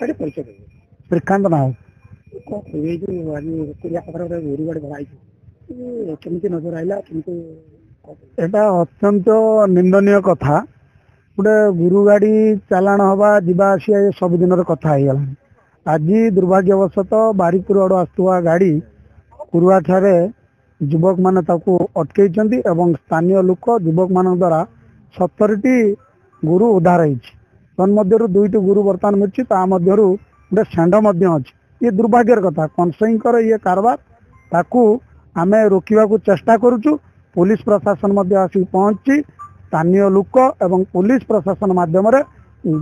ଆରେ ପରିଚୟ ଦେବେ। ଶ୍ରୀକାନ୍ତ ନାୟକ। କଣ କହିବେ ଏଇ ଯୋଉ ଆଜି କୋରିଆ ପାଖରେ ଗୋଟେ ଗୋରୁ ଗାଡ଼ି ଧରା ହେଇଛି, କେମିତି ନଜର ଆଇଲା, କେମିତି এটা অত্যন্ত নিন্দনীয় কথা। ଗୋଟେ ଗୁରୁ ଗାଡି ଚାଲାଣ ହବା ଯିବା ଆସିବା ଏ ସବୁଦିନର କଥା ହେଇଗଲାଣି। ଆଜି ଦୁର୍ଭାଗ୍ୟବଶତଃ ବାରିପୁର ଆଡୁ ଆସୁଥିବା ଗାଡି କୁରୁଆ ଠାରେ ଯୁବକ ମାନେ ତାକୁ ଅଟକେଇଛନ୍ତି ଏବଂ ସ୍ଥାନୀୟ ଲୋକ ଯୁବକ ମାନଙ୍କ ଦ୍ୱାରା 70ଟି ଗୁରୁ ଉଦ୍ଧାର ହେଇଛି। ତନ୍ମଧ୍ୟରୁ 2ଟି ଗୁରୁ ବର୍ତ୍ତମାନ ମିଳିଛି, ତା ମଧ୍ୟରୁ ଗୋଟେ ଷେଣ୍ଢ ମଧ୍ୟ ଅଛି। ଇଏ ଦୁର୍ଭାଗ୍ୟର କଥା, କଂସେଇଙ୍କର ଇଏ କାରବାର, ତାକୁ ଆମେ ରୋକିବାକୁ ଚେଷ୍ଟା କରୁଛୁ। पुलिस प्रशासन आसिक पहुंची स्थानीय लोक एवं पुलिस प्रशासन माध्यम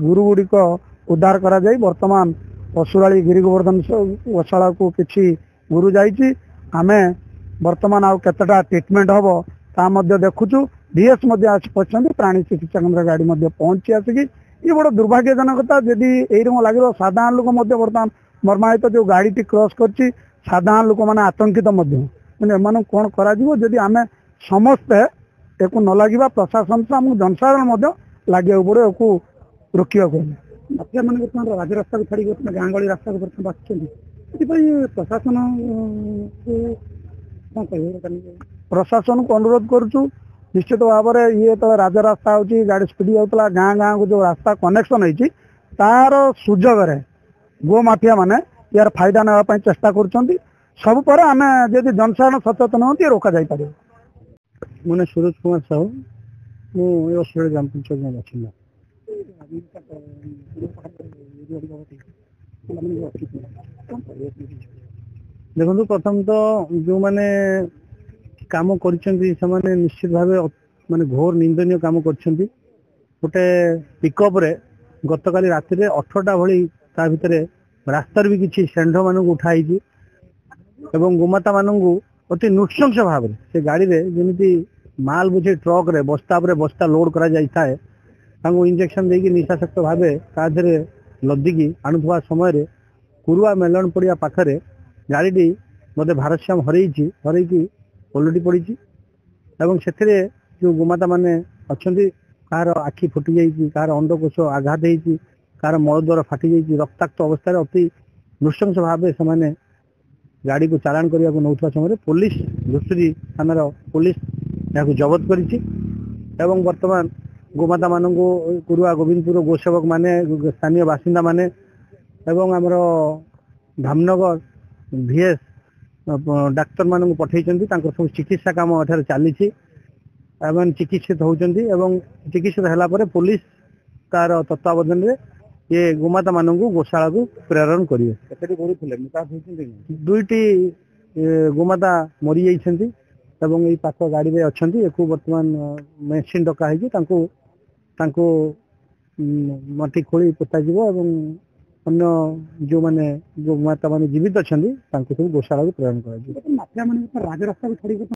गुरु गुड़िक उद्धार करा जाई। वर्तमान पशुराली गिरी गोवर्धन गौशाला को किसी गुरु जाइए आमे वर्तमान आउ केतटा ट्रिटमेंट हम ता देखुचु। डीएस आसी पहुंचते प्राणी चिकित्सा केन्द्र गाड़ी पहुंची आसिक ये बड़ दुर्भाग्यजनकता। जदि यही लगे साधारण लोक बर्तमान मर्माहित जो गाड़ी क्रॉस कर साधारण लोक मैंने आतंकित एम कौन करी आम समस्ते एक न लगे प्रशासन से आमको जनसाधारण लगे पड़े रोकवा माफिया मैंने बर्तमान राजरास्ता को छाड़ी गाँ गली रास्ता को बर्तमान प्रशासन कौन कह प्रशासन को अनुरोध करुचु निश्चित भाव में ये तो राजरास्ता होची गाड़ी स्पीड जाता गाँ गाँ को जो रास्ता कनेक्शन होती तार सुजोग गो माफिया माने यार फायदा नापी चेष्टा कर सब पर आम जब जनसाधारण सचेतन होती रोक जापर। मोने सूरज कुमार साहू मुझे ग्राम पंचायत में बासिंदा। देखो प्रथम तो जो मैंने काम कर निश्चित भाव माने घोर निंदनीय काम कर गोटे पिकअप रे गत काली राति 18टा भली ता भितर रास्तार भी किसी षेंढ मान उठाई एवं गोमाता मानू अति नृशंस भाव से गाड़ी रे जमी माल बुझे ट्रक रे बस्ता पर बस्ता लोड करा जाय थाए इंजेक्शन देकी निशाशक्त भाव ताधे लदिकी आणुवा समय कुरुआ मेलन पड़िया पाखरे गाड़ी मत भारसाम हरई ओलटी पड़ी से जो गोमाता मैंने अच्छा कहार आखि फुटी जाइए कहार अंडकोश आघात होती कहार मलद्वार फाटी जाइए रक्ताक्त अवस्था अति नृशंस भाव से गाड़ी को चालान करने को नौथवा समय पुलिस धुसुरी थानार पुलिस यहाँ जबत करिछि एवं वर्तमान गोमाता मान कुरुआ गोविंदपुर गोसेवक माने स्थानीय बासिंदा माने एवं आमर धामनगर भीएस डाक्तर मान पठे सब चिकित्सा कम एठार चली चिकित्सित होती चिकित्सित है पुलिस तार तत्वावधान में ये गोमाता मान गोशाला को प्रेरण करेंगे। 2टी गोमाता मरी जाइछन्ति एवं यही पाख गाड़ी में अच्छा बर्तमान मेसीन डकाई मटी खोली पोता अन्य जो मैंने गोमाता मान जीवित अच्छा सब गोशाला को प्रेरण कर।